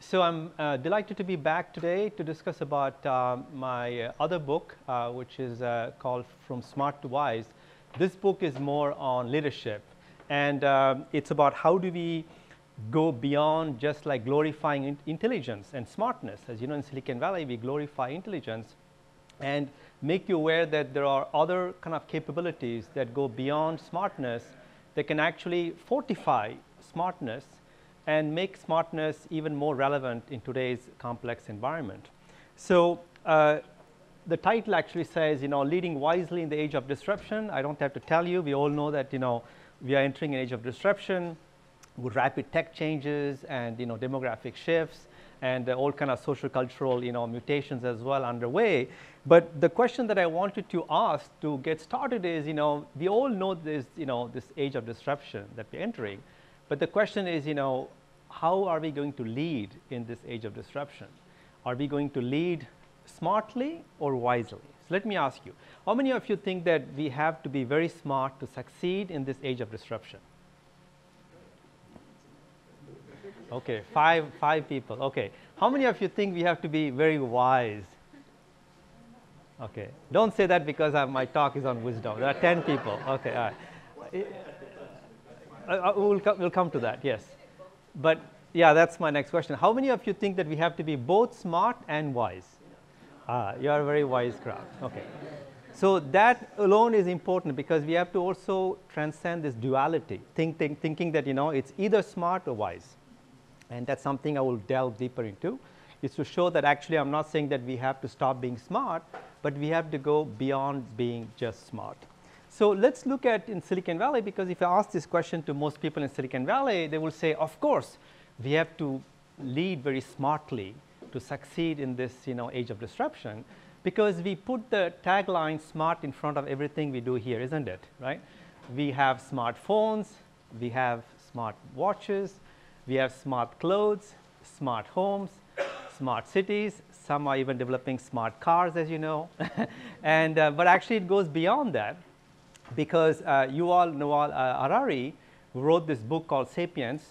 So I'm delighted to be back today to discuss about my other book, which is called From Smart to Wise. This book is more on leadership, and it's about how do we go beyond just like glorifying intelligence and smartness. As you know, in Silicon Valley, we glorify intelligence and make you aware that there are other kind of capabilities that go beyond smartness that can actually fortify smartness and make smartness even more relevant in today's complex environment. So the title actually says, leading wisely in the age of disruption. I don't have to tell you, we all know that, we are entering an age of disruption with rapid tech changes and, demographic shifts and all kind of social cultural, mutations as well underway. But the question that I wanted to ask to get started is, we all know this, this age of disruption that we're entering. But the question is, how are we going to lead in this age of disruption? Are we going to lead smartly or wisely? So let me ask you, how many of you think that we have to be very smart to succeed in this age of disruption? Okay, five people. Okay, how many of you think we have to be very wise? Okay, don't say that because my talk is on wisdom. There are 10 people. Okay, all right. We'll come to that, yes. But yeah, that's my next question. How many of you think that we have to be both smart and wise? You are a very wise crowd. Okay. So that alone is important because we have to also transcend this duality, thinking that, it's either smart or wise. And that's something I will delve deeper into, is to show that actually I'm not saying that we have to stop being smart, but we have to go beyond being just smart. So let's look at in Silicon Valley, because if I ask this question to most people in Silicon Valley, they will say, of course, we have to lead very smartly to succeed in this age of disruption, because we put the tagline smart in front of everything we do here, isn't it? Right? We have smartphones, we have smart watches, we have smart clothes, smart homes, smart cities. Some are even developing smart cars, as you know. And but actually it goes beyond that, because Yuval Noah Harari, who wrote this book called Sapiens,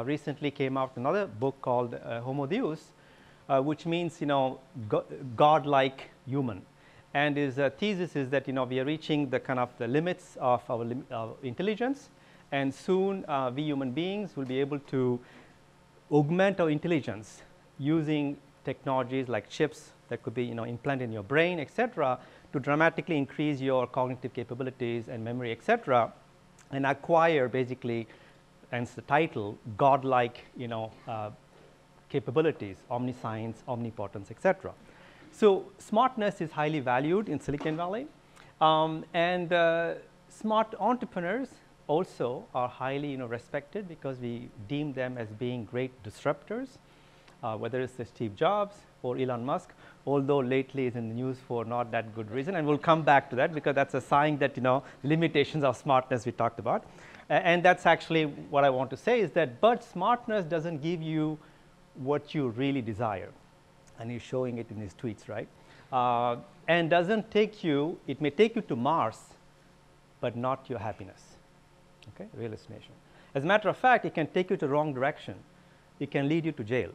recently came out another book called Homo Deus, which means God-like human. And his thesis is that we are reaching the kind of the limits of our intelligence, and soon we human beings will be able to augment our intelligence using technologies like chips that could be implanted in your brain, etc., to dramatically increase your cognitive capabilities and memory, etc., and acquire basically, hence the title, God-like capabilities, omniscience, omnipotence, etc. So smartness is highly valued in Silicon Valley, and smart entrepreneurs also are highly respected because we deem them as being great disruptors, whether it's Steve Jobs or Elon Musk, although lately is in the news for not that good reason, and we'll come back to that because that's a sign that limitations of smartness we talked about. And that's actually what I want to say is that, but smartness doesn't give you what you really desire, and he's showing it in his tweets, right? And doesn't take you, it may take you to Mars, but not your happiness. Okay, real estimation. As a matter of fact, it can take you to the wrong direction. It can lead you to jail.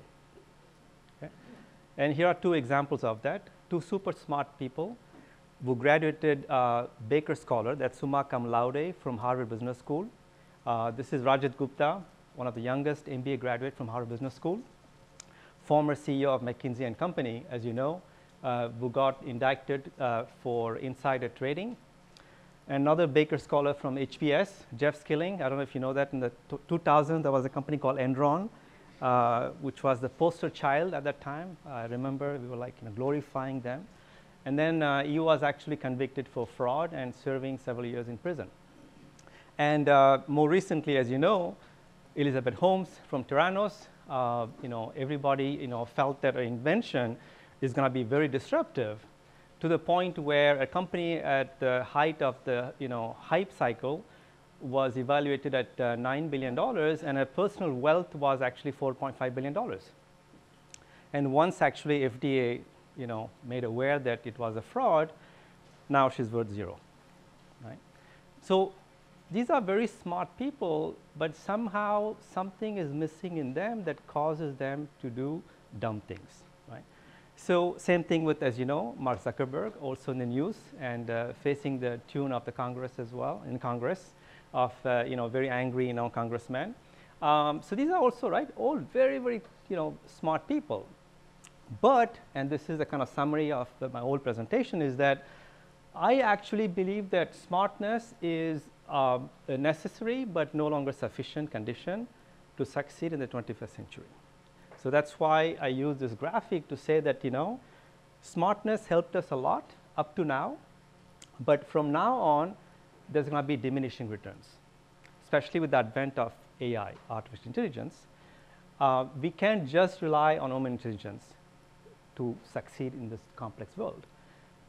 Okay? And here are two examples of that. Two super smart people who graduated Baker Scholar, that's summa cum laude from Harvard Business School. This is Rajat Gupta, one of the youngest MBA graduate from Harvard Business School, former CEO of McKinsey & Company, as you know, who got indicted for insider trading. Another Baker Scholar from HBS, Jeff Skilling. I don't know if you know that. In the 2000, there was a company called Enron, which was the poster child at that time. I remember we were like glorifying them. And then he was actually convicted for fraud and serving several years in prison. And more recently, as you know, Elizabeth Holmes from Theranos. Everybody felt that her invention is going to be very disruptive, to the point where a company at the height of the hype cycle was evaluated at $9 billion, and her personal wealth was actually $4.5 billion. And once actually FDA made aware that it was a fraud, now she's worth zero. Right? So these are very smart people, but somehow something is missing in them that causes them to do dumb things, right? So same thing with, as you know, Mark Zuckerberg, also in the news and facing the tune of the Congress as well, in Congress, of very angry congressmen. So these are also, right, all very, very smart people. But, and this is the kind of summary of my whole presentation, is that I actually believe that smartness is a necessary but no longer sufficient condition to succeed in the 21st century. So that's why I use this graphic to say that smartness helped us a lot up to now, but from now on there's going to be diminishing returns, especially with the advent of AI, artificial intelligence. We can't just rely on human intelligence to succeed in this complex world.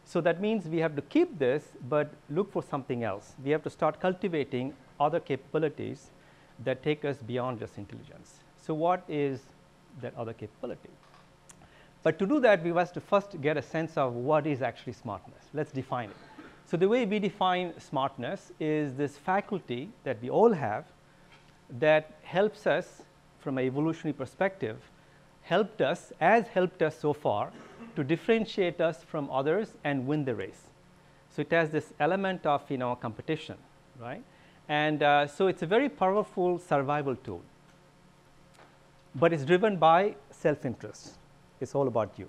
So that means we have to keep this, but look for something else. We have to start cultivating other capabilities that take us beyond just intelligence. So what is that other capability? But to do that, we must first get a sense of what is actually smartness. Let's define it. So the way we define smartness is this faculty that we all have that helps us from an evolutionary perspective, helped us so far to differentiate us from others and win the race. So it has this element of competition, right? And so it's a very powerful survival tool. But it's driven by self-interest. It's all about you.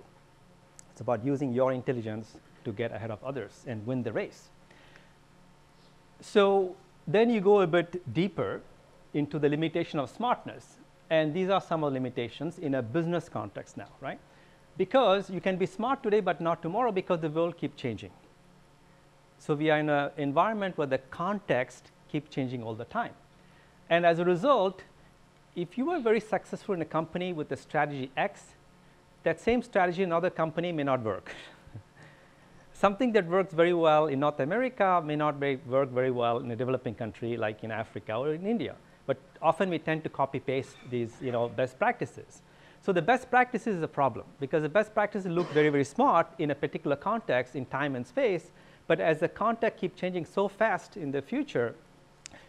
It's about using your intelligence to get ahead of others and win the race. So then you go a bit deeper into the limitation of smartness. And these are some of the limitations in a business context now, right? Because you can be smart today but not tomorrow because the world keeps changing. So we are in an environment where the context keeps changing all the time. And as a result, if you are very successful in a company with a strategy X, that same strategy in another company may not work. Something that works very well in North America may not work very well in a developing country like in Africa or in India. But often we tend to copy-paste these best practices. So the best practices is a problem because the best practices look very, very smart in a particular context in time and space. But as the context keeps changing so fast in the future,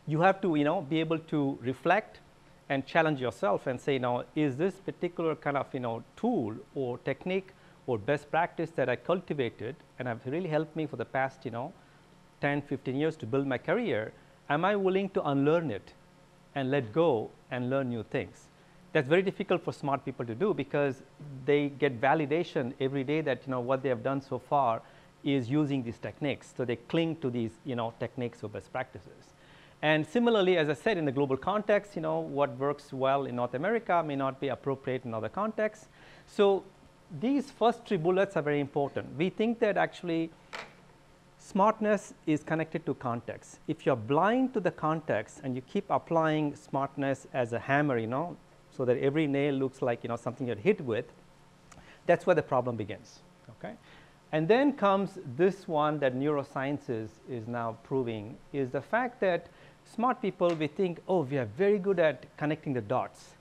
you have to be able to reflect and challenge yourself and say, is this particular kind of tool or technique or best practice that I cultivated and have really helped me for the past 10, 15 years to build my career, am I willing to unlearn it and let go and learn new things? That's very difficult for smart people to do because they get validation every day that what they have done so far is using these techniques. So they cling to these techniques or best practices. And similarly, as I said, in the global context, what works well in North America may not be appropriate in other contexts. So these first three bullets are very important. We think that actually smartness is connected to context. If you're blind to the context and you keep applying smartness as a hammer, so that every nail looks like something you're hit with, that's where the problem begins. Okay? And then comes this one that neuroscience is now proving, is the fact that smart people, we think, oh, we are very good at connecting the dots.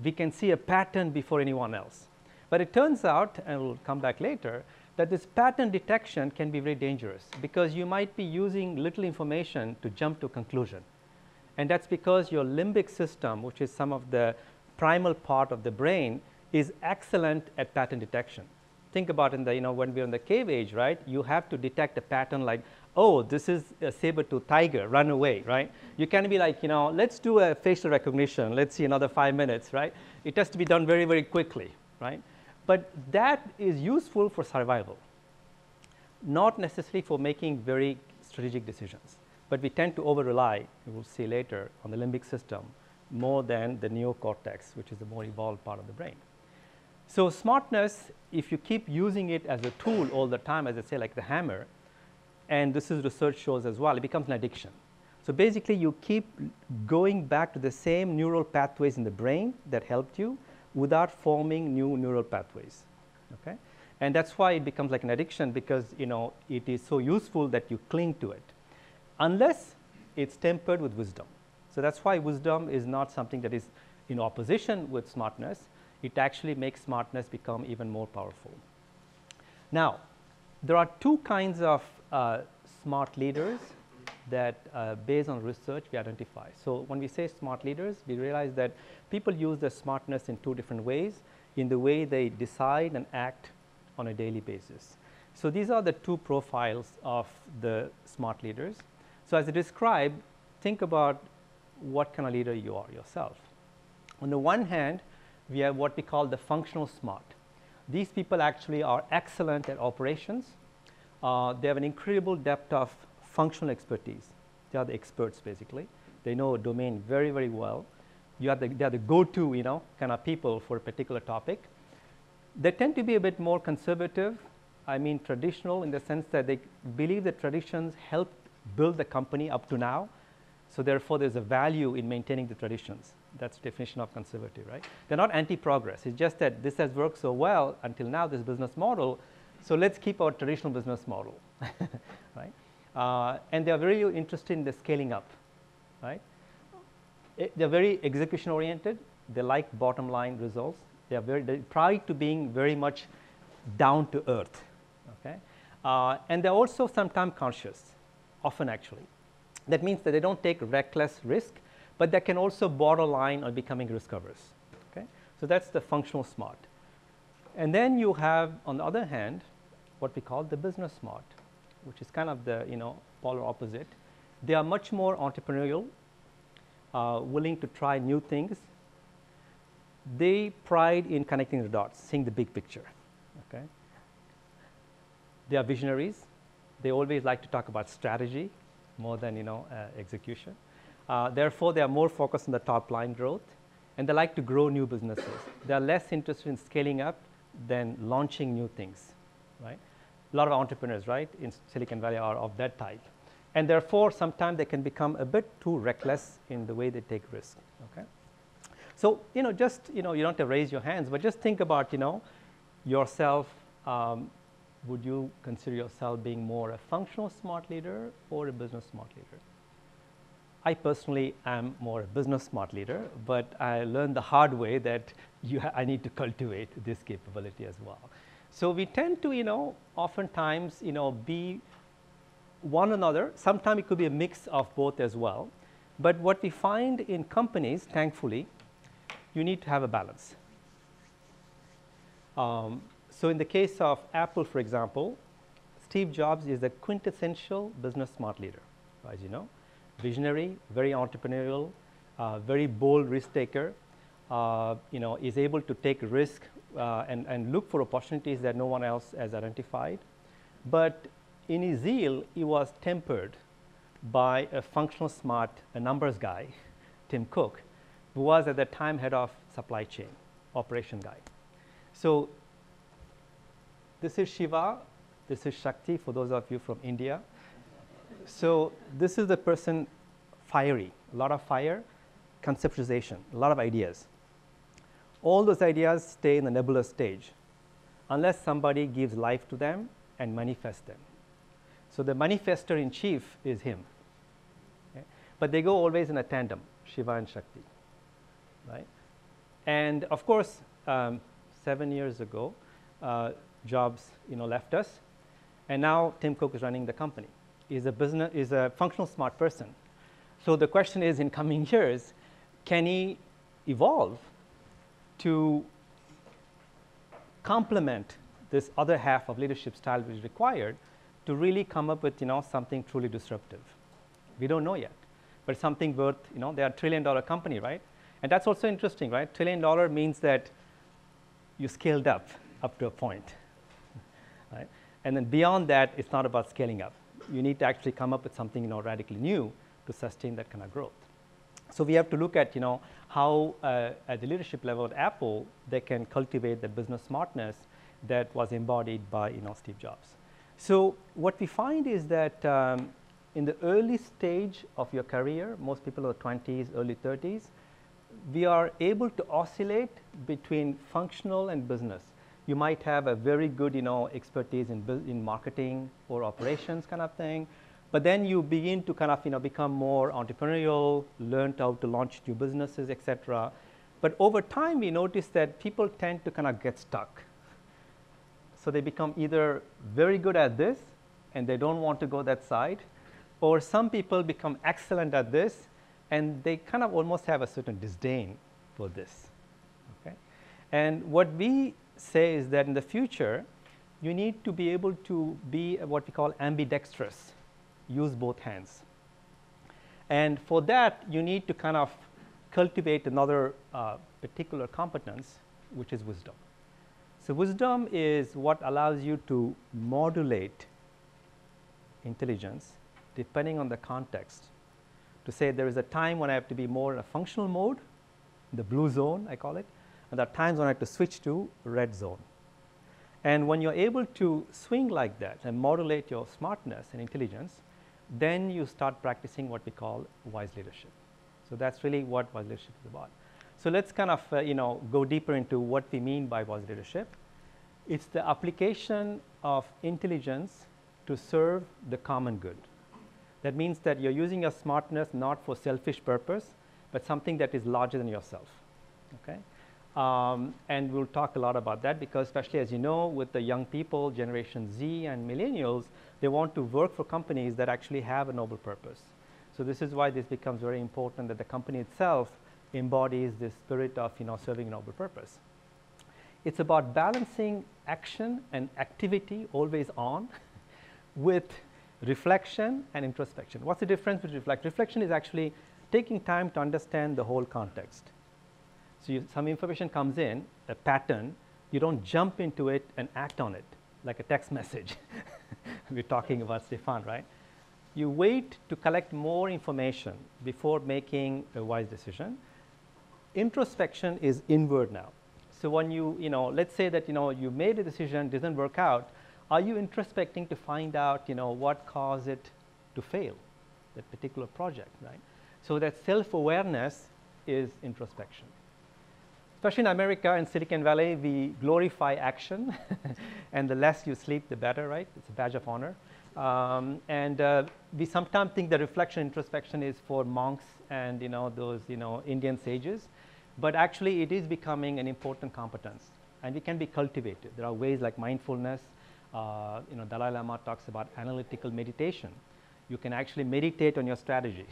We can see a pattern before anyone else. But it turns out, and we'll come back later, that this pattern detection can be very dangerous because you might be using little information to jump to a conclusion. And that's because your limbic system, which is some of the primal part of the brain, is excellent at pattern detection. Think about when we're in the cave age, right? You have to detect a pattern like, oh, this is a saber-toothed tiger, run away, right? You can't be like, let's do a facial recognition. Let's see another 5 minutes, right? It has to be done very, very quickly, right? But that is useful for survival, not necessarily for making very strategic decisions. But we tend to over-rely, we'll see later, on the limbic system more than the neocortex, which is the more evolved part of the brain. So smartness, if you keep using it as a tool all the time, as I say, like the hammer, and this is research shows as well, it becomes an addiction. So basically, you keep going back to the same neural pathways in the brain that helped you without forming new neural pathways. Okay? And that's why it becomes like an addiction because it is so useful that you cling to it, unless it's tempered with wisdom. So that's why wisdom is not something that is in opposition with smartness. It actually makes smartness become even more powerful. Now, there are two kinds of smart leaders that based on research we identify. So when we say smart leaders, we realize that people use their smartness in two different ways, in the way they decide and act on a daily basis. So these are the two profiles of the smart leaders. So as I describe, think about what kind of leader you are yourself. On the one hand, we have what we call the functional smart. These people actually are excellent at operations. They have an incredible depth of functional expertise. They are the experts, basically. They know a domain very, very well. They are the go-to, kind of people for a particular topic. They tend to be a bit more conservative. I mean, traditional in the sense that they believe that traditions help build the company up to now. So therefore, there's a value in maintaining the traditions. That's the definition of conservative, right? They're not anti-progress. It's just that this has worked so well until now, this business model. So let's keep our traditional business model, right? And they're very interested in the scaling up, right? They're very execution-oriented. They like bottom-line results. They prior to being very much down to earth, okay? And they're also sometimes conscious, often actually. That means that they don't take reckless risk, but they can also borderline on becoming risk averse, okay? So that's the functional smart. And then you have, on the other hand, what we call the business smart, which is kind of the polar opposite. They are much more entrepreneurial, willing to try new things. They pride in connecting the dots, seeing the big picture, okay? They are visionaries. They always like to talk about strategy more than execution. Therefore, they are more focused on the top line growth, and they like to grow new businesses. They are less interested in scaling up than launching new things, right? A lot of entrepreneurs, right, in Silicon Valley are of that type. And therefore, sometimes they can become a bit too reckless in the way they take risk, okay? So, just, you don't have to raise your hands, but just think about, yourself. Would you consider yourself being more a functional smart leader or a business smart leader? I personally am more a business smart leader, but I learned the hard way that I need to cultivate this capability as well. So we tend to, oftentimes, be one another. Sometimes it could be a mix of both as well. But what we find in companies, thankfully, you need to have a balance. So in the case of Apple, for example, Steve Jobs is the quintessential business smart leader, as you know. Visionary, very entrepreneurial, very bold risk taker, is able to take risk and look for opportunities that no one else has identified. But in his zeal, he was tempered by a functional smart, a numbers guy, Tim Cook, who was at that time head of supply chain, operation guy. So this is Shiva, this is Shakti, for those of you from India. So this is the person, fiery, a lot of fire, conceptualization, a lot of ideas. All those ideas stay in the nebulous stage unless somebody gives life to them and manifests them. So the manifester in chief is him. Okay? But they go always in a tandem, Shiva and Shakti, right? And of course, 7 years ago, Jobs, left us, and now Tim Cook is running the company. He's a functional smart person. So the question is, in coming years, can he evolve to complement this other half of leadership style which is required to really come up with something truly disruptive? We don't know yet, but something worth, they are $1 trillion company, right? And that's also interesting, right? $1 trillion means that you scaled up to a point, right? And then beyond that, it's not about scaling up. You need to actually come up with something radically new to sustain that kind of growth. So we have to look at how at the leadership level at Apple they can cultivate the business smartness that was embodied by Steve Jobs. So what we find is that in the early stage of your career, most people are 20s, early 30s, we are able to oscillate between functional and business. You might have a very good, expertise in marketing or operations kind of thing, but then you begin to kind of, become more entrepreneurial, learn how to launch new businesses, etc. But over time, we notice that people tend to kind of get stuck. So they become either very good at this, and they don't want to go that side, Or some people become excellent at this, and they kind of almost have a certain disdain for this. Okay? And what we say is that in the future, you need to be able to be what we call ambidextrous, use both hands. And for that, you need to kind of cultivate another particular competence, which is wisdom. So wisdom is what allows you to modulate intelligence depending on the context. To say there is a time when I have to be more in a functional mode, the blue zone, I call it, and there are times when I have to switch to red zone. And when you're able to swing like that and modulate your smartness and intelligence, then you start practicing what we call wise leadership. So that's really what wise leadership is about. So let's kind of go deeper into what we mean by wise leadership. It's the application of intelligence to serve the common good. That means that you're using your smartness not for selfish purpose, but something that is larger than yourself. Okay? And we'll talk a lot about that because, especially as you know, with the young people, Generation Z and millennials, they want to work for companies that actually have a noble purpose. So this is why this becomes very important that the company itself embodies this spirit of serving a noble purpose. It's about balancing action and activity, always on, with reflection and introspection. What's the difference with reflection? Reflection is actually taking time to understand the whole context. So some information comes in, a pattern, you don't jump into it and act on it like a text message. We're talking about Stefan, right? You wait to collect more information before making a wise decision. Introspection is inward now. So when let's say that you made a decision, didn't work out, are you introspecting to find out what caused it to fail, that particular project, right? So that self-awareness is introspection. Especially in America and Silicon Valley, we glorify action, and the less you sleep, the better, right? It's a badge of honor. We sometimes think that reflection, introspection is for monks and those Indian sages, but actually it is becoming an important competence, and it can be cultivated. There are ways like mindfulness. Dalai Lama talks about analytical meditation. You can actually meditate on your strategy.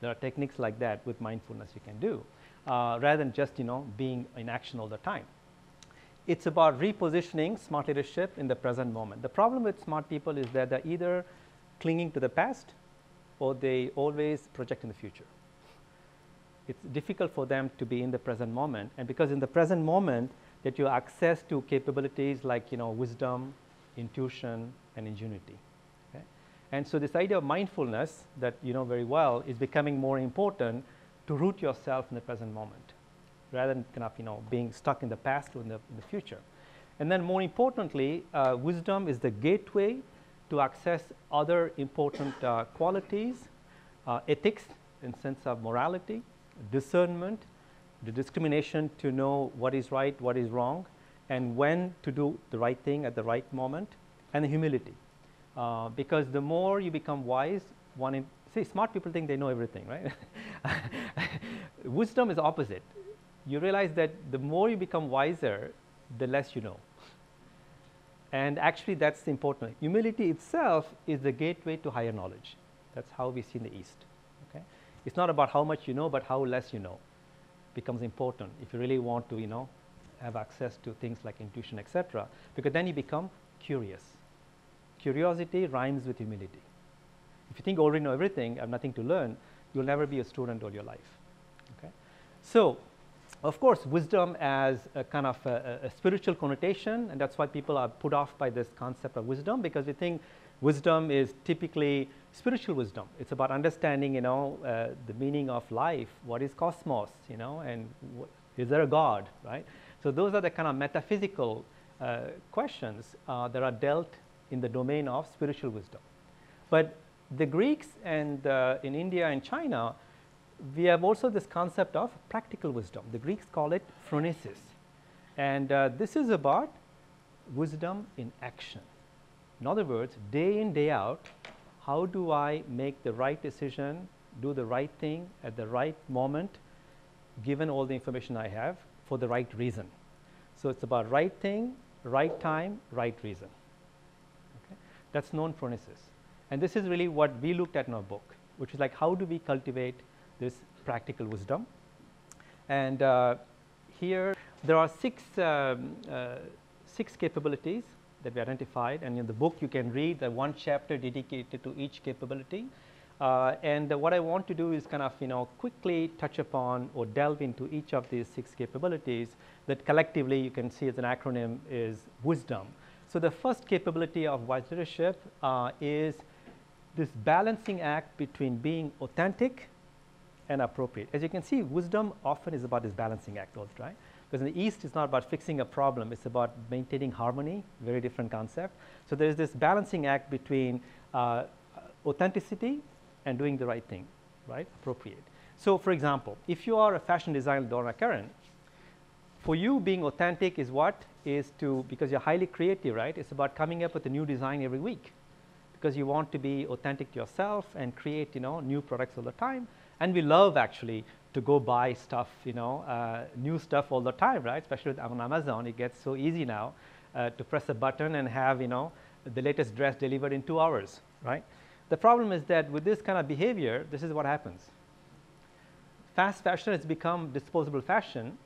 There are techniques like that with mindfulness you can do, rather than just being in action all the time. It's about repositioning smart leadership in the present moment. The problem with smart people is that they're either clinging to the past or they always project in the future. It's difficult for them to be in the present moment, and because in the present moment that you have access to capabilities like wisdom, intuition, and ingenuity. Okay? And so this idea of mindfulness that very well is becoming more important to root yourself in the present moment, rather than kind of being stuck in the past or in the future. And then more importantly, wisdom is the gateway to access other important qualities, ethics in sense of morality, discernment, the discrimination to know what is right, what is wrong, and when to do the right thing at the right moment, and the humility. Because the more you become wise, smart people think they know everything, right? Wisdom is opposite. You realize that the more you become wiser, the less you know. And actually, that's important. Humility itself is the gateway to higher knowledge. That's how we see in the East. Okay? It's not about how much you know, but how less you know becomes important if you really want to, have access to things like intuition, etc. Because then you become curious. Curiosity rhymes with humility. If you think you already know everything, have nothing to learn, you'll never be a student all your life. Okay? So, of course, wisdom as a kind of a spiritual connotation, and that's why people are put off by this concept of wisdom, because we think wisdom is typically spiritual wisdom. It's about understanding, the meaning of life. What is cosmos, and is there a God, right? So those are the kind of metaphysical questions that are dealt in the domain of spiritual wisdom. But the Greeks and in India and China, we have also this concept of practical wisdom. The Greeks call it phronesis. And this is about wisdom in action. In other words, day in, day out, how do I make the right decision, do the right thing at the right moment, given all the information I have, for the right reason. So it's about right thing, right time, right reason. Okay? That's known phronesis. And this is really what we looked at in our book, which is like, how do we cultivate this practical wisdom? And here there are six capabilities that we identified, and in the book you can read the one chapter dedicated to each capability. And what I want to do is kind of quickly touch upon or delve into each of these six capabilities that collectively you can see as an acronym is wisdom. So the first capability of wise leadership is this balancing act between being authentic and appropriate. As you can see, wisdom often is about this balancing act also, right? Because in the East, it's not about fixing a problem. It's about maintaining harmony, very different concept. So there's this balancing act between authenticity and doing the right thing, right? Appropriate. So for example, if you are a fashion designer, Donna Karen, for you being authentic is what? Is to, because you're highly creative, right? It's about coming up with a new design every week because you want to be authentic to yourself and create, new products all the time. And we love actually to go buy stuff, new stuff all the time, right? Especially on Amazon, it gets so easy now to press a button and have, the latest dress delivered in 2 hours, right? The problem is that with this kind of behavior, this is what happens. Fast fashion has become disposable fashion,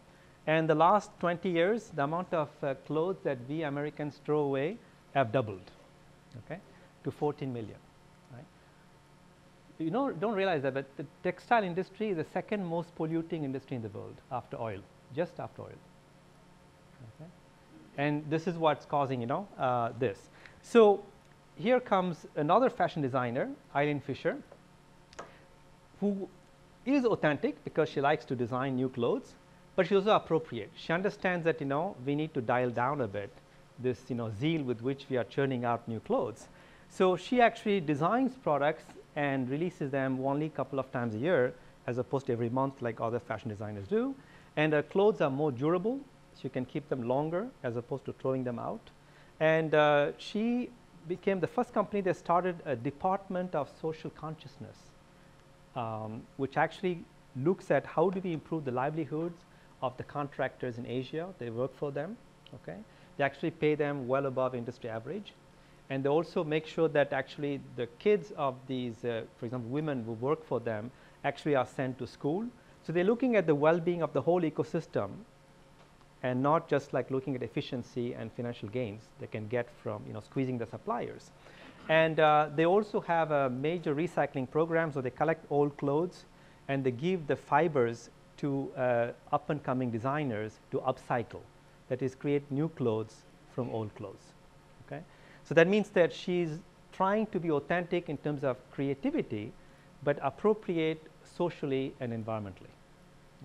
and the last 20 years, the amount of clothes that we Americans throw away have doubled, okay, to 14 million. Don't realize that, but the textile industry is the second most polluting industry in the world after oil, just after oil. Okay? And this is what's causing, this. So here comes another fashion designer, Eileen Fisher, who is authentic because she likes to design new clothes, but she's also appropriate. She understands that, we need to dial down a bit this, zeal with which we are churning out new clothes. So she actually designs products and releases them only a couple of times a year as opposed to every month like other fashion designers do. And her clothes are more durable, so you can keep them longer as opposed to throwing them out. And she became the first company that started a department of social consciousness, which actually looks at how do we improve the livelihoods of the contractors in Asia. They work for them, okay? They actually pay them well above industry average. And they also make sure that actually the kids of these, for example, women who work for them actually are sent to school. So they're looking at the well-being of the whole ecosystem and not just like looking at efficiency and financial gains they can get from squeezing the suppliers. And they also have a major recycling program, so they collect old clothes and they give the fibers to up-and-coming designers to upcycle, that is, create new clothes from old clothes. Okay? So that means that she's trying to be authentic in terms of creativity, but appropriate socially and environmentally.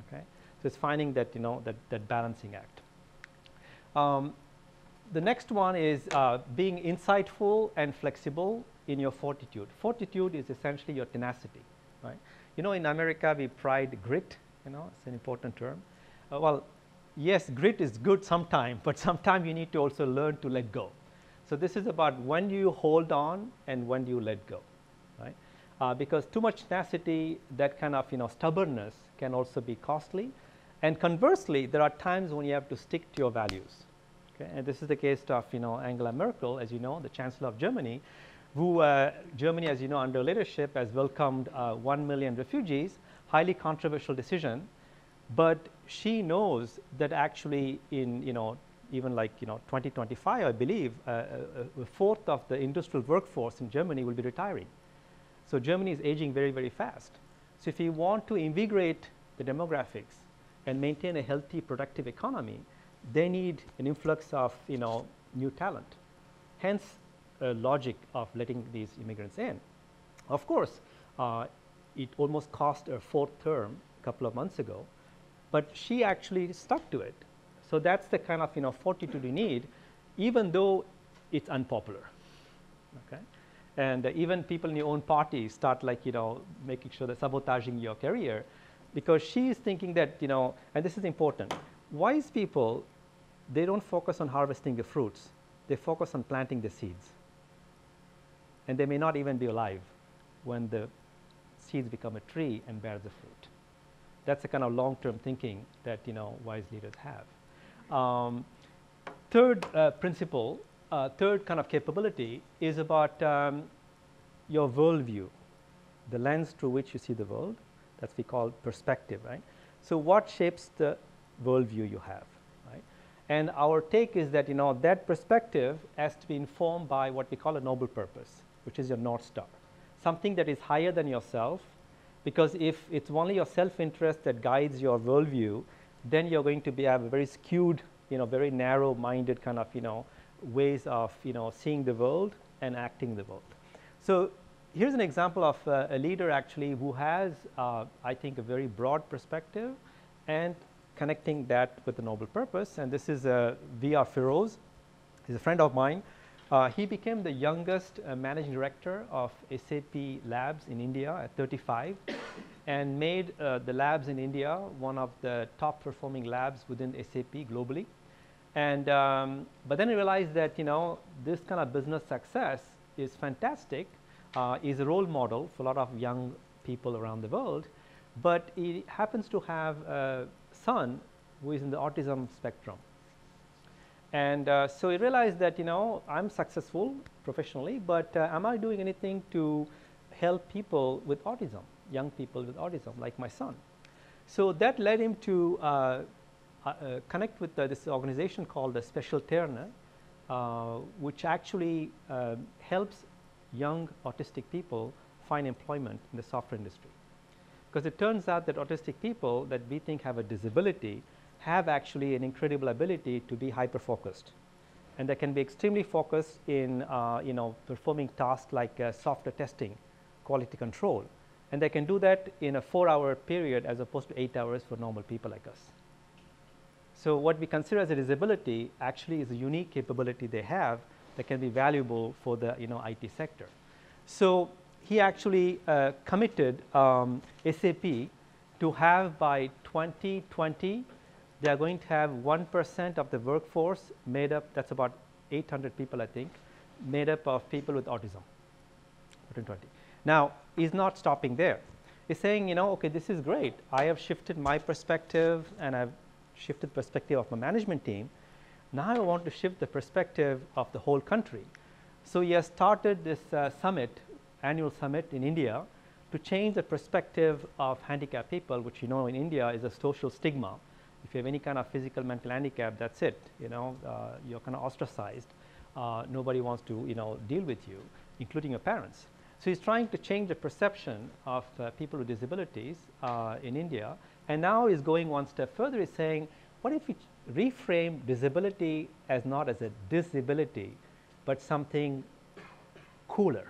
Okay? So it's finding that, that balancing act. The next one is being insightful and flexible in your fortitude. Fortitude is essentially your tenacity, right? In America, we pride grit, it's an important term. Well, yes, grit is good sometimes, but sometimes you need to also learn to let go. So this is about when you hold on and when you let go, right? Because too much tenacity, that kind of stubbornness can also be costly. And conversely, there are times when you have to stick to your values. Okay? And this is the case of Angela Merkel, as you know, the Chancellor of Germany, who Germany, as you know, under leadership has welcomed 1 million refugees, highly controversial decision. But she knows that actually in even like 2025, I believe, a fourth of the industrial workforce in Germany will be retiring. So Germany is aging very, very fast. So if you want to invigorate the demographics and maintain a healthy, productive economy, they need an influx of new talent. Hence, logic of letting these immigrants in. Of course, it almost cost her fourth term a couple of months ago, but she actually stuck to it. So that's the kind of fortitude you need, even though it's unpopular. Okay, and even people in your own party start like making sure they're sabotaging your career, because she is thinking that and this is important. Wise people, they don't focus on harvesting the fruits; they focus on planting the seeds. And they may not even be alive when the seeds become a tree and bear the fruit. That's the kind of long-term thinking that wise leaders have. Third principle, third kind of capability is about your worldview, the lens through which you see the world. That's we call perspective, right? So what shapes the worldview you have, right? And our take is that, that perspective has to be informed by what we call a noble purpose, which is your North Star, something that is higher than yourself, because if it's only your self-interest that guides your worldview, then you're going to have a very skewed, very narrow-minded kind of, ways of, seeing the world and acting the world. So here's an example of a leader actually who has, I think, a very broad perspective and connecting that with a noble purpose. And this is V.R. Feroz. He's a friend of mine. He became the youngest managing director of SAP Labs in India at 35 and made the labs in India one of the top performing labs within SAP globally. And but then he realized that, this kind of business success is fantastic, is a role model for a lot of young people around the world, but he happens to have a son who is in the autism spectrum. And so he realized that, I'm successful professionally, but am I doing anything to help people with autism, young people with autism, like my son? So that led him to connect with this organization called the Special Terna, which actually helps young autistic people find employment in the software industry. Because it turns out that autistic people that we think have a disability have actually an incredible ability to be hyper-focused. And they can be extremely focused in performing tasks like software testing, quality control. And they can do that in a 4-hour period as opposed to 8 hours for normal people like us. So what we consider as a disability actually is a unique capability they have that can be valuable for the IT sector. So he actually committed SAP to have by 2020, they are going to have 1% of the workforce made up, that's about 800 people I think, made up of people with autism. 2020. Now, he's not stopping there. He's saying, okay, this is great. I have shifted my perspective and I've shifted perspective of my management team. Now I want to shift the perspective of the whole country. So he has started this annual summit in India to change the perspective of handicapped people, which in India is a social stigma. If you have any kind of physical, mental handicap, that's it. You're kind of ostracized. Nobody wants to deal with you, including your parents. So he's trying to change the perception of people with disabilities in India. And now he's going one step further. He's saying, what if we reframe disability as not as a disability, but something cooler?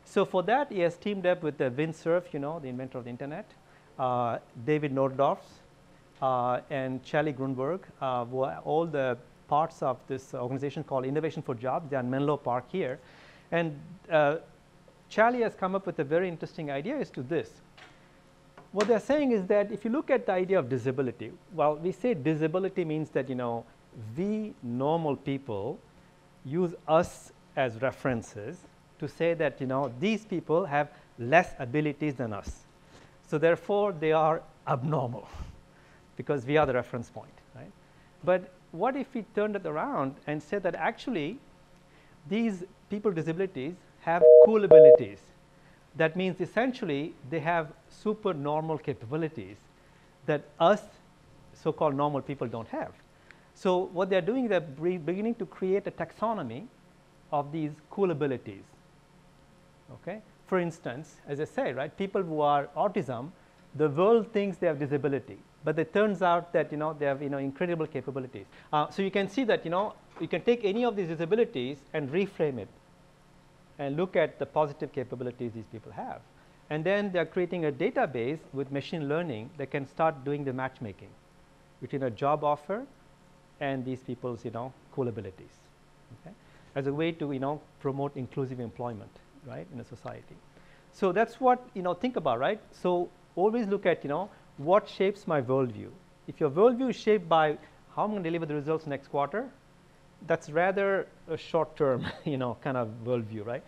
So for that, he has teamed up with Vint Cerf, the inventor of the internet, David Nordorf, and Charlie Grunberg, who are all the parts of this organization called Innovation for Jobs. They're in Menlo Park here. And Charlie has come up with a very interesting idea as to this. What they're saying is that if you look at the idea of disability, well, we say disability means that, we normal people use us as references to say that, these people have less abilities than us. So therefore, they are abnormal because we are the reference point, right? But what if we turned it around and said that actually these people with disabilities have cool abilities? That means essentially they have super normal capabilities that us so-called normal people don't have. So what they're doing, they're beginning to create a taxonomy of these cool abilities. Okay? For instance, as I say, right, people who are autism, the world thinks they have disability, but it turns out that they have incredible capabilities. So you can see that you can take any of these disabilities and reframe it and look at the positive capabilities these people have. And then they're creating a database with machine learning that can start doing the matchmaking between a job offer and these people's cool abilities, okay? As a way to promote inclusive employment, right, in a society. So that's what think about, right? So always look at what shapes my worldview. If your worldview is shaped by how I'm going to deliver the results next quarter, that's rather a short-term, kind of worldview, right?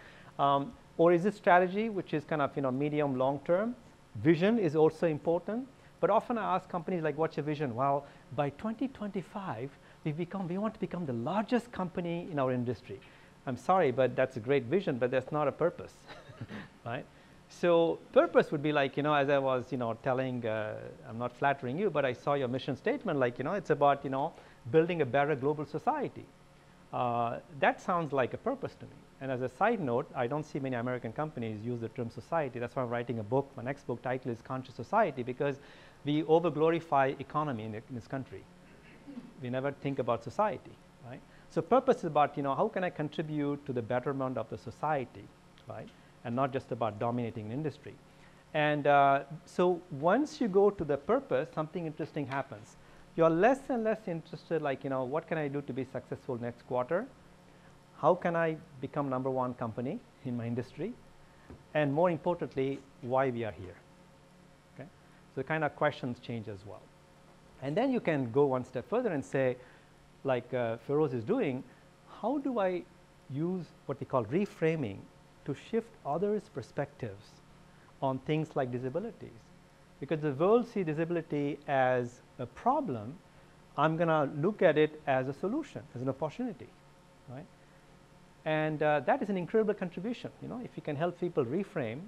Or is it strategy, which is kind of, medium, long-term? Vision is also important. But often I ask companies like, what's your vision? Well, by 2025, we want to become the largest company in our industry. I'm sorry, but that's a great vision, but that's not a purpose. right? So purpose would be like, as I was, telling, I'm not flattering you, but I saw your mission statement, like, it's about, building a better global society. That sounds like a purpose to me. And as a side note, I don't see many American companies use the term society. That's why I'm writing a book. My next book title is Conscious Society, because we over-glorify economy in this country. We never think about society, right? So purpose is about, how can I contribute to the betterment of the society, right? And not just about dominating an industry. And so once you go to the purpose, something interesting happens. You're less and less interested, like, what can I do to be successful next quarter? How can I become #1 company in my industry? And more importantly, why we are here, okay? So the kind of questions change as well. And then you can go one step further and say, like Feroz is doing, how do I use what we call reframing to shift others' perspectives on things like disabilities? Because the world sees disability as a problem, I'm going to look at it as a solution, as an opportunity, right? And that is an incredible contribution. If you can help people reframe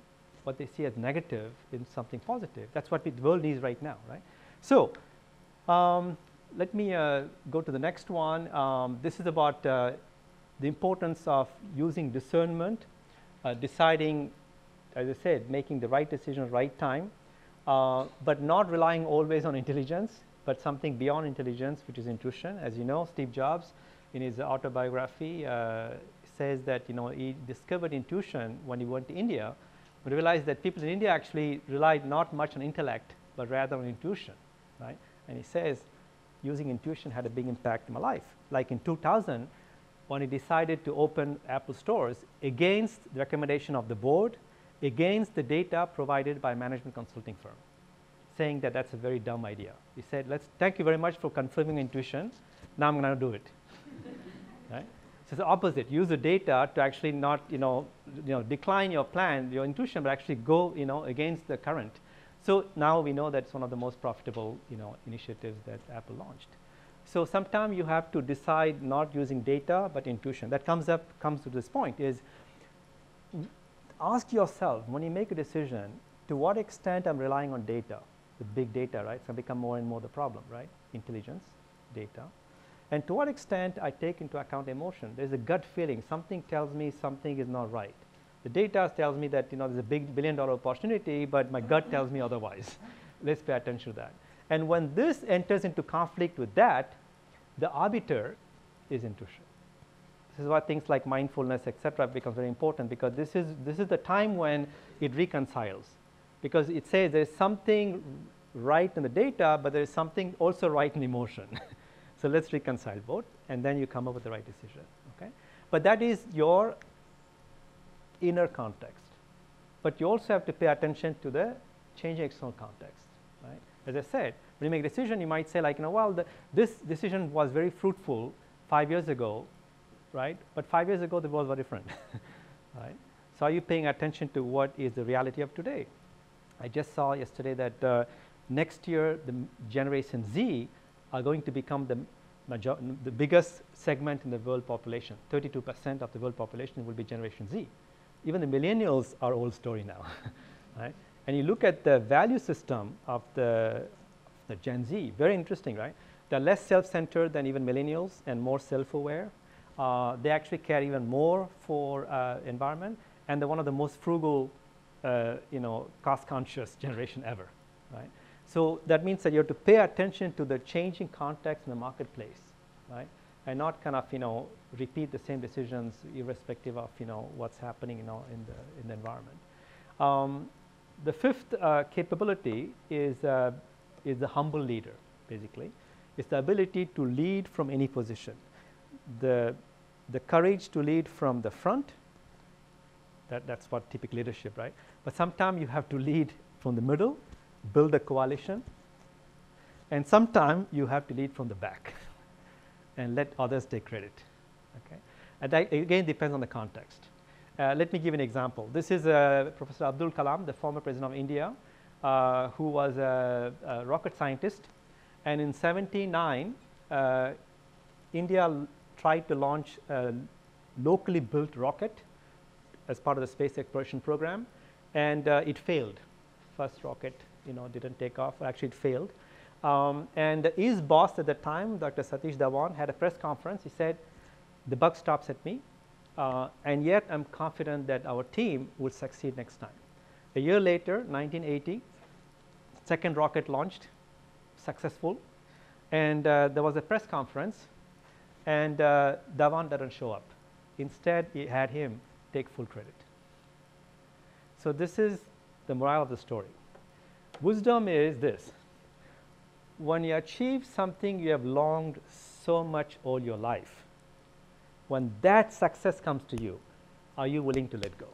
what they see as negative in something positive, that's what the world needs right now, right? So let me go to the next one. This is about the importance of using discernment, deciding, as I said, making the right decision at the right time, but not relying always on intelligence, but something beyond intelligence, which is intuition. As you know, Steve Jobs, in his autobiography, says that he discovered intuition when he went to India, but realized that people in India actually relied not much on intellect, but rather on intuition, right? And he says, using intuition had a big impact in my life. Like in 2000, when he decided to open Apple stores against the recommendation of the board, against the data provided by a management consulting firm, saying that that's a very dumb idea. He said, thank you very much for confirming intuition. Now I'm going to do it. Right? So it's the opposite. Use the data to actually not, decline your plan, your intuition, but actually go, against the current. So now we know that's one of the most profitable, initiatives that Apple launched. So sometimes you have to decide not using data, but intuition. That comes to this point is, ask yourself, when you make a decision, to what extent I'm relying on data, the big data, right? It's going to become more and more the problem, right? Intelligence, data. And to what extent I take into account emotion. There's a gut feeling. Something tells me something is not right. The data tells me that, there's a big billion-dollar opportunity, but my gut tells me otherwise. Let's pay attention to that. And when this enters into conflict with that, the arbiter is intuition. This is why things like mindfulness, etc., become very important, because this is the time when it reconciles. Because it says there's something right in the data, but there's something also right in emotion. So let's reconcile both, and then you come up with the right decision. Okay? But that is your inner context. But you also have to pay attention to the changing external context. Right? As I said, when you make a decision, you might say, like, well, this decision was very fruitful 5 years ago, right? But 5 years ago, the world was different. Right? So are you paying attention to what is the reality of today? I just saw yesterday that next year, the Generation Z are going to become the biggest segment in the world population. 32% of the world population will be Generation Z. Even the millennials are old story now. Right? And you look at the value system of the Gen Z, very interesting, right? They're less self-centered than even millennials and more self-aware. They actually care even more for environment, and they're one of the most frugal, cost-conscious generation ever, right? So that means that you have to pay attention to the changing context in the marketplace, right? And not kind of, repeat the same decisions irrespective of, what's happening, in the environment. The fifth capability is the humble leader, basically. It's the ability to lead from any position. The courage to lead from the front, that's what typical leadership, right? But sometimes you have to lead from the middle, build a coalition, and sometimes you have to lead from the back and let others take credit. Okay? And that again depends on the context. Let me give an example. This is Professor Abdul Kalam, the former president of India, who was a rocket scientist. And in 1979, India tried to launch a locally built rocket as part of the space exploration program, and it failed. First rocket, didn't take off. Actually, it failed. And his boss at the time, Dr. Satish Dhawan, had a press conference. He said, "The buck stops at me, and yet I'm confident that our team will succeed next time." A year later, 1980, second rocket launched, successful, and there was a press conference, and Dhawan doesn't show up. Instead, he had him take full credit. So this is the moral of the story. Wisdom is this: when you achieve something you have longed so much all your life, when that success comes to you, are you willing to let go?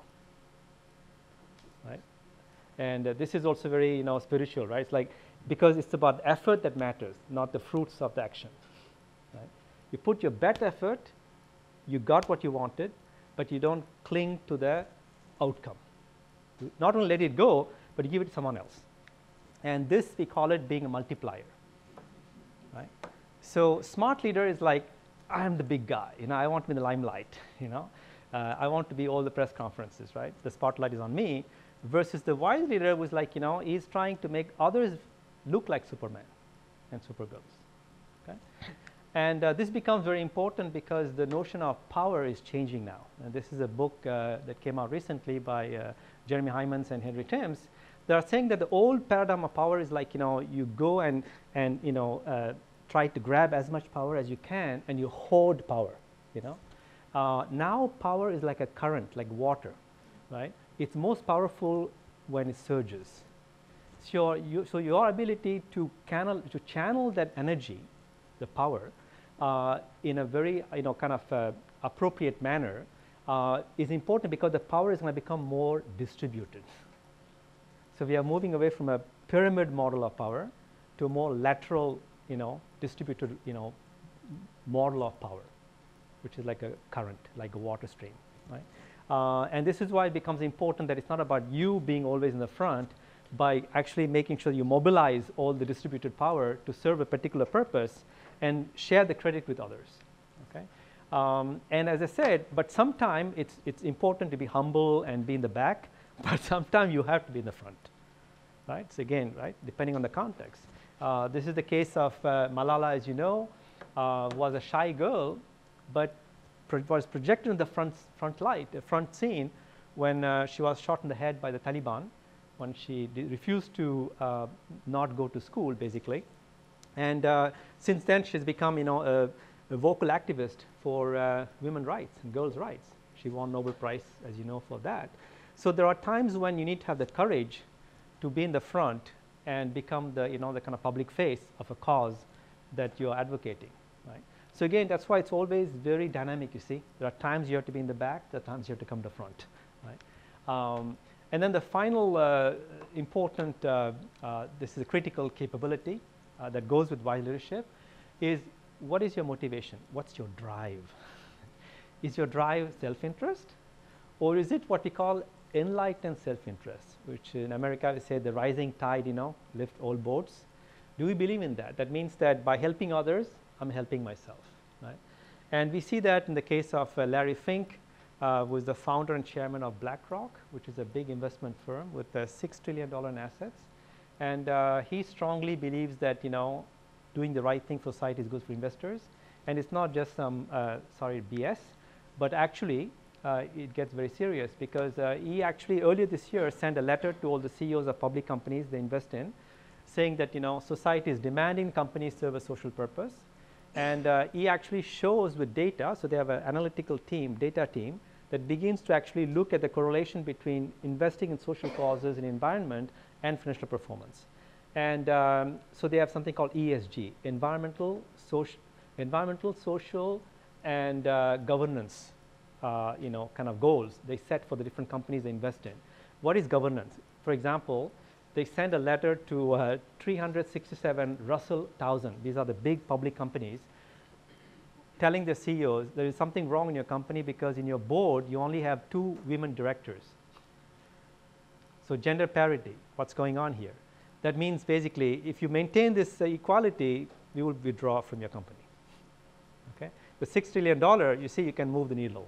Right? And this is also very spiritual, right? It's like, because it's about effort that matters, not the fruits of the action. Right? You put your best effort, you got what you wanted, but you don't cling to the outcome. You not only let it go, but you give it to someone else. And this, we call it being a multiplier. Right? So smart leader is like, I'm the big guy. I want to be in the limelight. I want to be all the press conferences. Right? The spotlight is on me. Versus the wise leader was like, he's trying to make others look like Superman and Supergirls. Okay? And this becomes very important because the notion of power is changing now. And this is a book that came out recently by Jeremy Hymans and Henry Timms. They are saying that the old paradigm of power is like, you go and try to grab as much power as you can, and you hoard power. Now power is like a current, like water, right? It's most powerful when it surges. So your ability to channel that energy, the power, in a very kind of appropriate manner is important, because the power is going to become more distributed. So we are moving away from a pyramid model of power to a more lateral, distributed, model of power, which is like a current, like a water stream, right? And this is why it becomes important that it's not about you being always in the front, by actually making sure you mobilize all the distributed power to serve a particular purpose and share the credit with others. Okay? And as I said, but sometimes it's important to be humble and be in the back, but sometimes you have to be in the front. Right? So again, right, depending on the context. This is the case of Malala, as you know, was a shy girl, but was projected in the front scene when she was shot in the head by the Taliban, when she refused to not go to school, basically. And since then, she's become, a vocal activist for women's rights and girls' rights. She won Nobel Prize, as you know, for that. So there are times when you need to have the courage to be in the front and become the, the kind of public face of a cause that you're advocating, right? So again, that's why it's always very dynamic, you see. There are times you have to be in the back, there are times you have to come to the front, right? And then the final important, this is a critical capability that goes with wise leadership, is what is your motivation? What's your drive? Is your drive self-interest, or is it what we call enlightened self-interest, which in America we say the rising tide, lift all boats? Do we believe in that? That means that by helping others, I'm helping myself, right? And we see that in the case of Larry Fink, who is the founder and chairman of BlackRock, which is a big investment firm with $6 trillion in assets. And he strongly believes that, doing the right thing for society is good for investors. And it's not just some, BS, but actually it gets very serious, because he actually earlier this year sent a letter to all the CEOs of public companies they invest in, saying that, society is demanding companies serve a social purpose. And he actually shows with data, so they have an analytical team, data team, that begins to actually look at the correlation between investing in social causes and environment and financial performance. And so they have something called ESG, environmental, social, and governance, kind of goals they set for the different companies they invest in. What is governance? For example, they send a letter to 367 Russell 1000. These are the big public companies, telling the CEOs there is something wrong in your company because in your board you only have 2 women directors. So gender parity, what's going on here? That means basically if you maintain this equality, we will withdraw from your company. Okay? With $6 trillion, you see you can move the needle.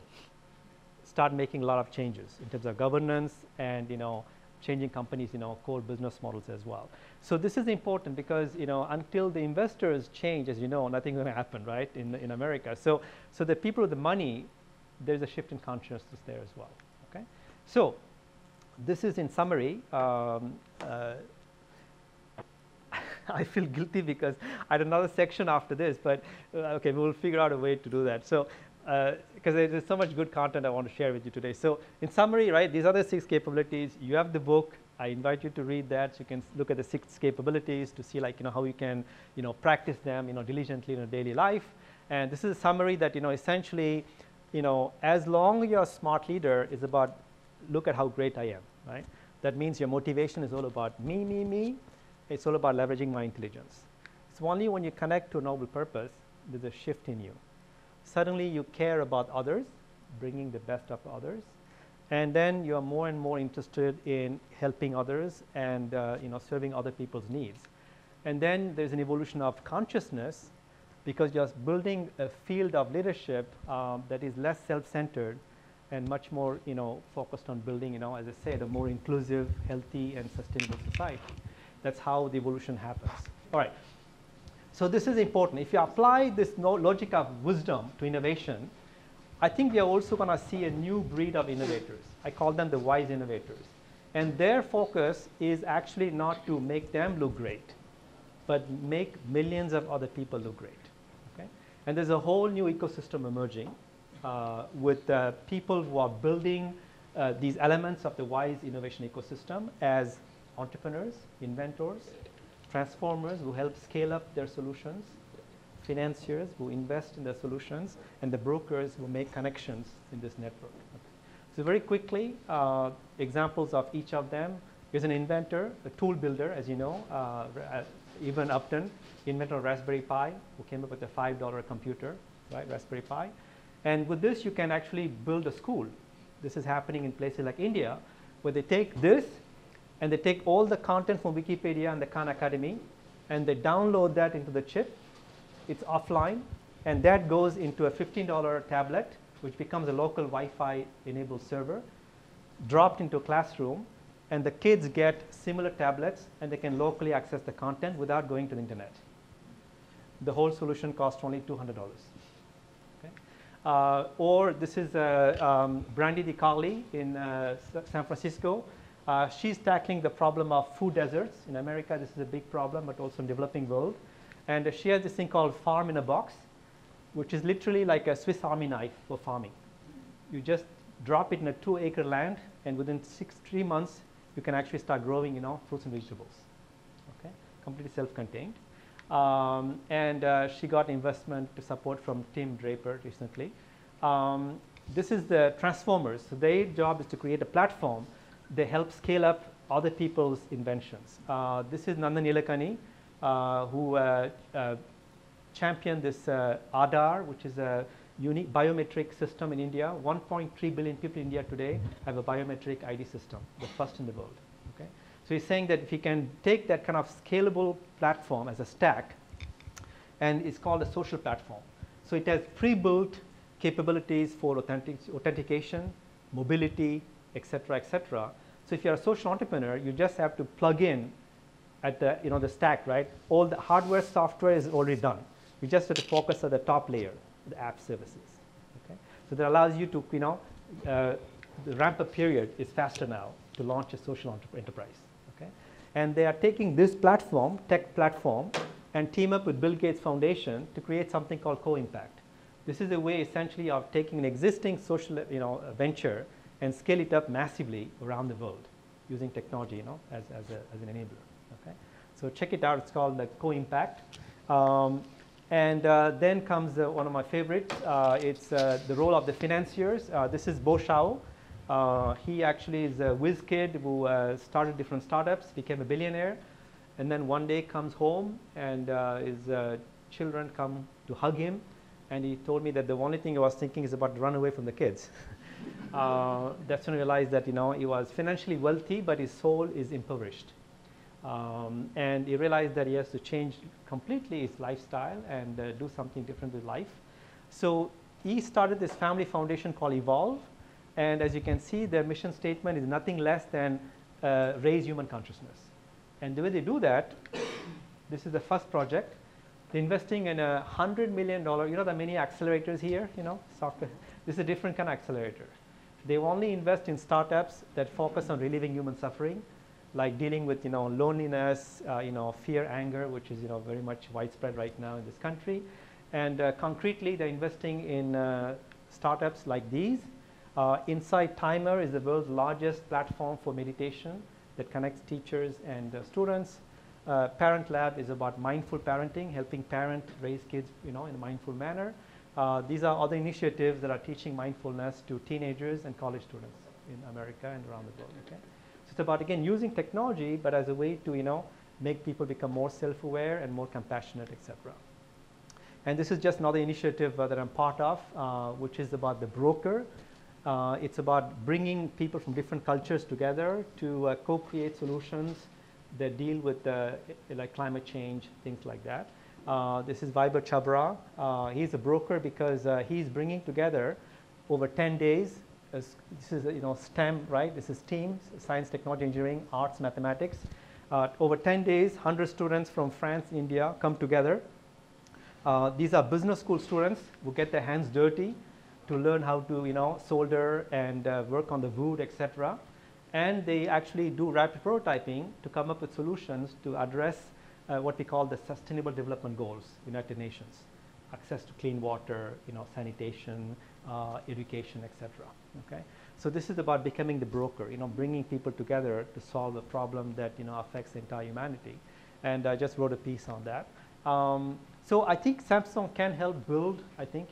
start making a lot of changes in terms of governance and changing companies core business models as well. So this is important because until the investors change, as nothing's going to happen, right, in America. So the people with the money, there's a shift in consciousness there as well. Okay, so this is in summary. I feel guilty because I had another section after this, but okay, we'll figure out a way to do that. So, because there's so much good content I want to share with you today. So, in summary, right, these are the 6 capabilities. You have the book. I invite you to read that, so you can look at the 6 capabilities to see, like, how you can, practice them, diligently in a daily life. And this is a summary that, essentially, as long as you're a smart leader, is about look at how great I am, right? That means your motivation is all about me, me, me. It's all about leveraging my intelligence. It's only when you connect to a noble purpose, there's a shift in you. Suddenly you care about others, bringing the best of others, and then you're more and more interested in helping others and serving other people's needs. And then there's an evolution of consciousness because you're building a field of leadership that is less self-centered and much more focused on building, as I said, a more inclusive, healthy, and sustainable society. That's how the evolution happens. All right. So this is important. If you apply this logic of wisdom to innovation, I think we are also going to see a new breed of innovators. I call them the wise innovators. And their focus is actually not to make them look great, but make millions of other people look great. Okay? And there's a whole new ecosystem emerging with people who are building these elements of the wise innovation ecosystem as entrepreneurs, inventors, transformers who help scale up their solutions, financiers who invest in their solutions, and the brokers who make connections in this network. Okay. So very quickly, examples of each of them. Here's an inventor, a tool builder, as you know, Evan Upton, inventor of Raspberry Pi, who came up with a $5 computer, right, Raspberry Pi. And with this, you can actually build a school. This is happening in places like India, where they take this, and they take all the content from Wikipedia and the Khan Academy, and they download that into the chip. It's offline, and that goes into a $15 tablet, which becomes a local Wi-Fi enabled server, dropped into a classroom, and the kids get similar tablets, and they can locally access the content without going to the internet. The whole solution costs only $200. Okay? Or this is Brandy DiCarli in San Francisco. She's tackling the problem of food deserts. In America, this is a big problem, but also in the developing world. And she has this thing called Farm in a Box, which is literally like a Swiss Army knife for farming. You just drop it in a 2-acre land, and within 3 months, you can actually start growing, fruits and vegetables. Okay, completely self-contained. And she got investment to support from Tim Draper recently. This is the transformers. So their job is to create a platform. They help scale up other people's inventions. This is Nandan Nilekani, who championed this Aadhaar, which is a unique biometric system in India. 1.3 billion people in India today have a biometric ID system, the first in the world. Okay? So he's saying that if you can take that kind of scalable platform as a stack, and it's called a social platform. So it has pre-built capabilities for authentication, mobility, etc., etc. So if you're a social entrepreneur, you just have to plug in at the the stack, right? All the hardware, software is already done. You just have to focus on the top layer, the app services. Okay, so that allows you to the ramp-up period is faster now to launch a social enterprise. Okay, and they are taking this platform, tech platform, and team up with Bill Gates Foundation to create something called co-impact. This is a way essentially of taking an existing social venture and scale it up massively around the world using technology, as an enabler. Okay, so check it out. It's called the Co-Impact. And then comes one of my favorites. It's the role of the financiers. This is Bo Shao. He actually is a whiz kid who started different startups, became a billionaire, and then one day comes home and his children come to hug him, and he told me that the only thing he was thinking is about to run away from the kids. That's when I realized that he was financially wealthy, but his soul is impoverished. And he realized that he has to change completely his lifestyle and do something different with life. So he started this family foundation called Evolve, And as you can see, their mission statement is nothing less than raise human consciousness. And the way they do that, this is the first project. They're investing in $100 million. You know the many accelerators here, software. This is a different kind of accelerator. They only invest in startups that focus on relieving human suffering, like dealing with loneliness, fear, anger, which is very much widespread right now in this country. And concretely, they're investing in startups like these. Insight Timer is the world's largest platform for meditation that connects teachers and students. Parent Lab is about mindful parenting, helping parents raise kids in a mindful manner. These are other initiatives that are teaching mindfulness to teenagers and college students in America and around the world. Okay? So it's about, again, using technology, but as a way to make people become more self-aware and more compassionate, etc. And this is just another initiative that I'm part of, which is about the broker. It's about bringing people from different cultures together to co-create solutions that deal with like climate change, things like that. This is Viber Chabra. He's a broker because he's bringing together over 10 days. This is STEM, right? This is STEAM, science, technology, engineering, arts, mathematics. Over 10 days, 100 students from France, India come together. These are business school students who get their hands dirty to learn how to solder and work on the wood, etc. And they actually do rapid prototyping to come up with solutions to address what we call the Sustainable Development Goals, United Nations, access to clean water, sanitation, education, etc. Okay, so this is about becoming the broker, bringing people together to solve a problem that affects the entire humanity. And I just wrote a piece on that. So I think Samsung can help build, I think,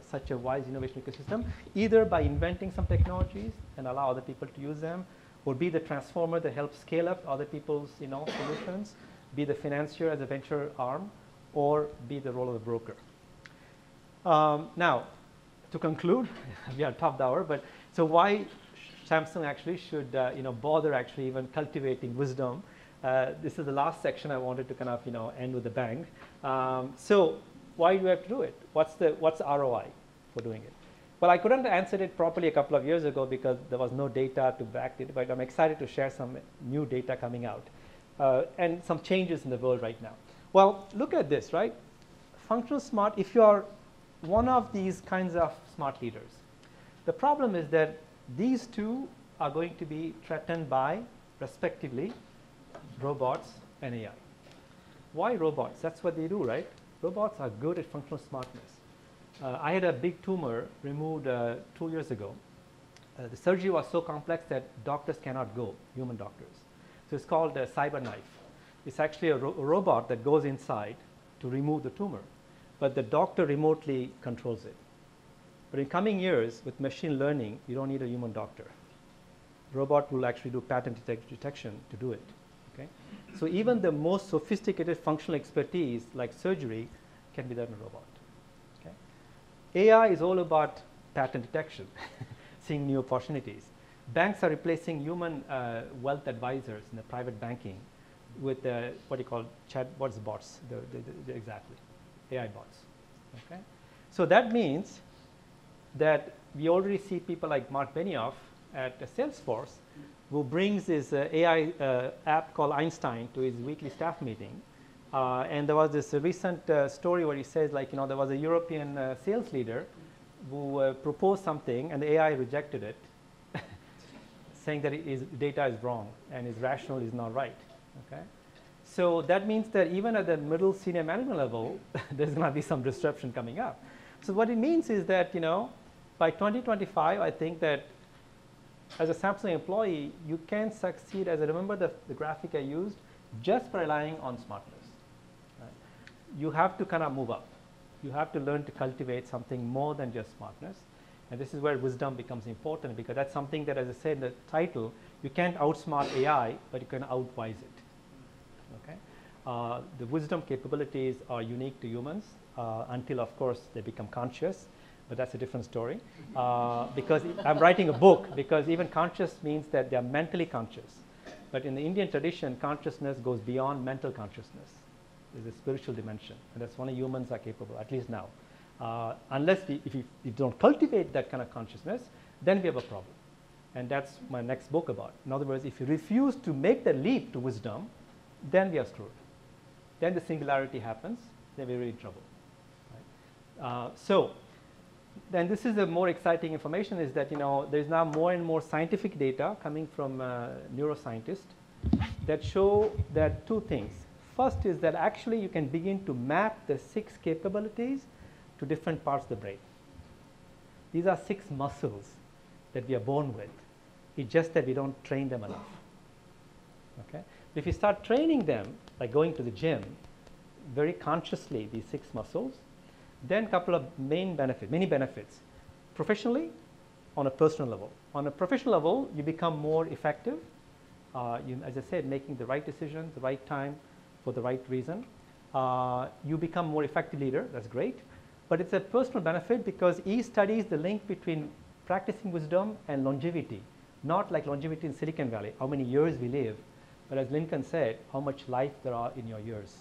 such a wise innovation ecosystem, either by inventing some technologies and allow other people to use them, or be the transformer that helps scale up other people's, solutions, be the financier as a venture arm, or be the role of the broker. Now, to conclude, we are top of the hour, but so why Samsung actually should, bother actually even cultivating wisdom. This is the last section I wanted to kind of, end with a bang. So why do we have to do it? What's the ROI for doing it? Well, I couldn't answer it properly a couple of years ago because there was no data to back it, but I'm excited to share some new data coming out and some changes in the world right now. Well, look at this, right? Functional smart, if you are one of these kinds of smart leaders, the problem is that these two are going to be threatened by, respectively, robots and AI. Why robots? That's what they do, right? Robots are good at functional smartness. I had a big tumor removed 2 years ago. The surgery was so complex that doctors cannot go, human doctors. So it's called a cyber knife. It's actually a robot that goes inside to remove the tumor, but the doctor remotely controls it. But in coming years, with machine learning, you don't need a human doctor. Robot will actually do pattern detection to do it. Okay? So even the most sophisticated functional expertise, like surgery, can be done in a robot. Okay? AI is all about pattern detection, seeing new opportunities. Banks are replacing human wealth advisors in the private banking with what you call chatbots, bots, exactly, AI bots. Okay? So that means that we already see people like Mark Benioff at Salesforce, who brings his AI app called Einstein to his weekly staff meeting. And there was this recent story where he says, like, there was a European sales leader who proposed something, and the AI rejected it, saying that his data is wrong and his rationale is not right. Okay? So that means that even at the middle senior management level, there's going to be some disruption coming up. So what it means is that, by 2025, I think that as a Samsung employee, you can succeed, as I remember the graphic I used, just by relying on smartness. Right? You have to kind of move up. You have to learn to cultivate something more than just smartness. And this is where wisdom becomes important, because that's something that, as I said in the title, you can't outsmart AI, but you can outwise it. Okay? The wisdom capabilities are unique to humans until, of course, they become conscious. But that's a different story. Because I'm writing a book, because even conscious means that they are mentally conscious. But in the Indian tradition, consciousness goes beyond mental consciousness. There's a spiritual dimension, and that's only humans are capable, at least now. Unless if you don't cultivate that kind of consciousness, then we have a problem. And that's my next book about. In other words, if you refuse to make the leap to wisdom, then we are screwed. Then the singularity happens, then we're really in trouble. Right? So then this is the more exciting information is that, there's now more and more scientific data coming from neuroscientists that show that two things. First is that actually you can begin to map the 6 capabilities to different parts of the brain. These are 6 muscles that we are born with. It's just that we don't train them enough. Okay? If you start training them, like going to the gym, very consciously, these 6 muscles, then a couple of many benefits. Professionally, on a personal level. On a professional level, you become more effective. As I said, making the right decision, the right time, for the right reason. You become more effective leader. That's great. But it's a personal benefit because he studies the link between practicing wisdom and longevity. Not like longevity in Silicon Valley, how many years we live, but as Lincoln said, how much life there are in your years.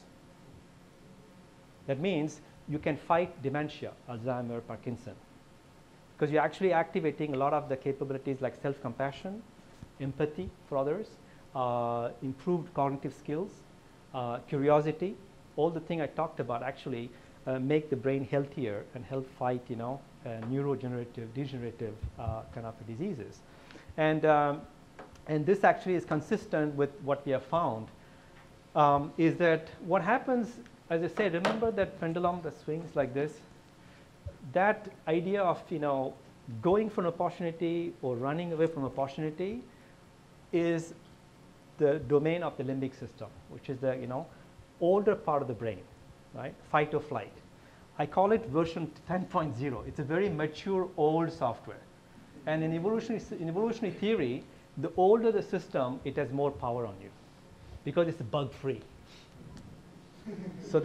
That means you can fight dementia, Alzheimer, Parkinson, because you're actually activating a lot of the capabilities like self-compassion, empathy for others, improved cognitive skills, curiosity. All the things I talked about actually make the brain healthier and help fight, neurodegenerative, degenerative kind of diseases. And this actually is consistent with what we have found, is that what happens, as I said, remember that pendulum that swings like this? That idea of, going from opportunity or running away from opportunity is the domain of the limbic system, which is the, older part of the brain, right? Fight or flight. I call it version 10.0. It's a very mature, old software. And in evolutionary theory, the older the system, it has more power on you because it's bug-free. So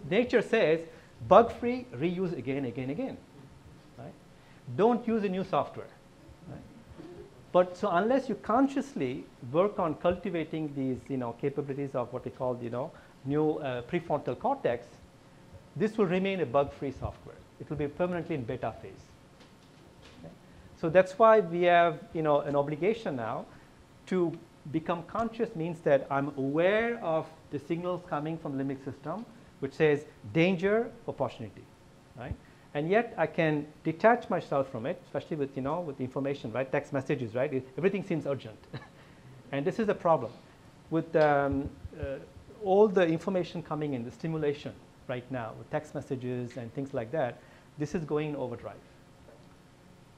nature says, bug-free, reuse again, right? Don't use a new software. Right? But so unless you consciously work on cultivating these, capabilities of what we call, new prefrontal cortex, this will remain a bug-free software. It will be permanently in beta phase. Okay? So that's why we have, an obligation now to become conscious. Means that I'm aware of the signals coming from the limbic system, which says danger, opportunity, right? And yet I can detach myself from it, especially with, with information, right? Text messages, right? Everything seems urgent. And this is a problem. With all the information coming in, the stimulation right now, with text messages and things like that, this is going in overdrive.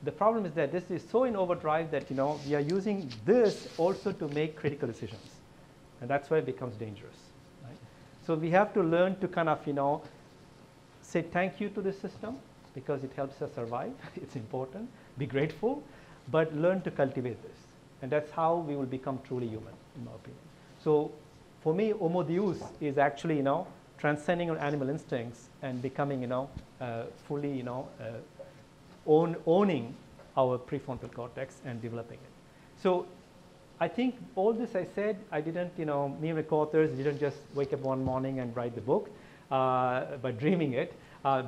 The problem is that this is so in overdrive that, we are using this also to make critical decisions. And that's why it becomes dangerous, right? So we have to learn to kind of, say thank you to the system because it helps us survive. It's important. Be grateful, but learn to cultivate this. And that's how we will become truly human, in my opinion. So for me, homo deus is actually, transcending our animal instincts and becoming, fully, owning our prefrontal cortex and developing it. So I think all this I said, I didn't, me and the co-authors didn't just wake up one morning and write the book by dreaming it.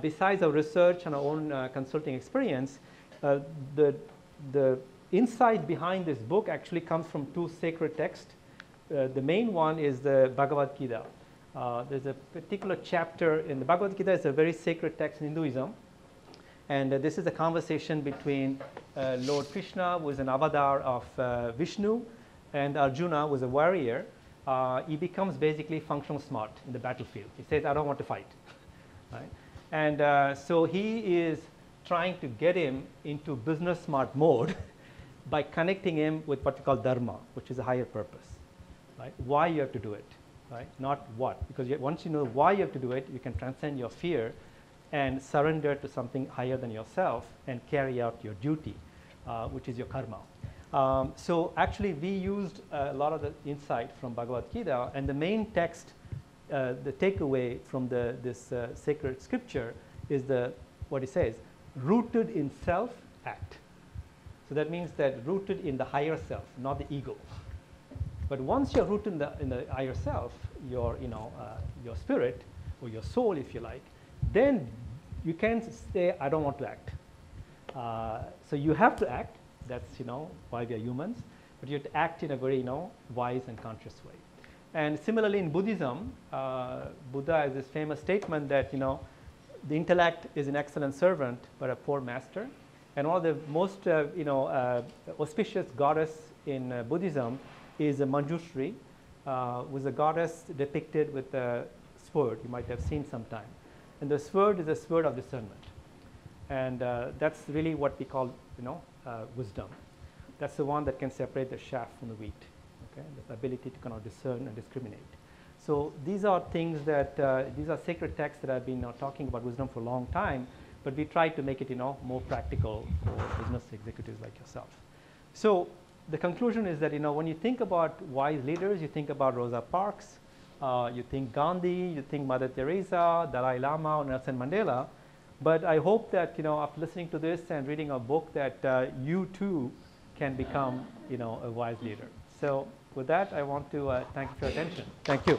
Besides our research and our own consulting experience, the insight behind this book actually comes from 2 sacred texts. The main one is the Bhagavad Gita. There's a particular chapter in the Bhagavad Gita. It's a very sacred text in Hinduism. And this is a conversation between Lord Krishna, who is an avatar of Vishnu, and Arjuna, who is a warrior. He becomes basically functional smart in the battlefield. He says, I don't want to fight. Right? And so he is trying to get him into business smart mode by connecting him with what we call dharma, which is a higher purpose. Right? Why you have to do it, right? Not what. Because once you know why you have to do it, you can transcend your fear and surrender to something higher than yourself and carry out your duty, which is your karma. So actually, we used a lot of the insight from Bhagavad Gita, and the main text, the takeaway from this sacred scripture is what it says, rooted in self, act. So that means that rooted in the higher self, not the ego. But once you're rooted in the higher self, your spirit or your soul, if you like, then you can say, I don't want to act. So you have to act. That's why we are humans. But you have to act in a very wise and conscious way. And similarly in Buddhism, Buddha has this famous statement that the intellect is an excellent servant but a poor master. And one of the most auspicious goddess in Buddhism is Manjushri, who is a goddess depicted with a sword you might have seen sometime. And the sword is a sword of discernment. And that's really what we call wisdom. That's the one that can separate the chaff from the wheat. Okay? The ability to kind of discern and discriminate. So these are things that, these are sacred texts that I've been talking about wisdom for a long time, but we try to make it more practical for business executives like yourself. So the conclusion is that when you think about wise leaders, you think about Rosa Parks, you think Gandhi, you think Mother Teresa, Dalai Lama, or Nelson Mandela. But I hope that after listening to this and reading our book, that you too can become a wise leader. So with that, I want to thank you for your attention. Thank you.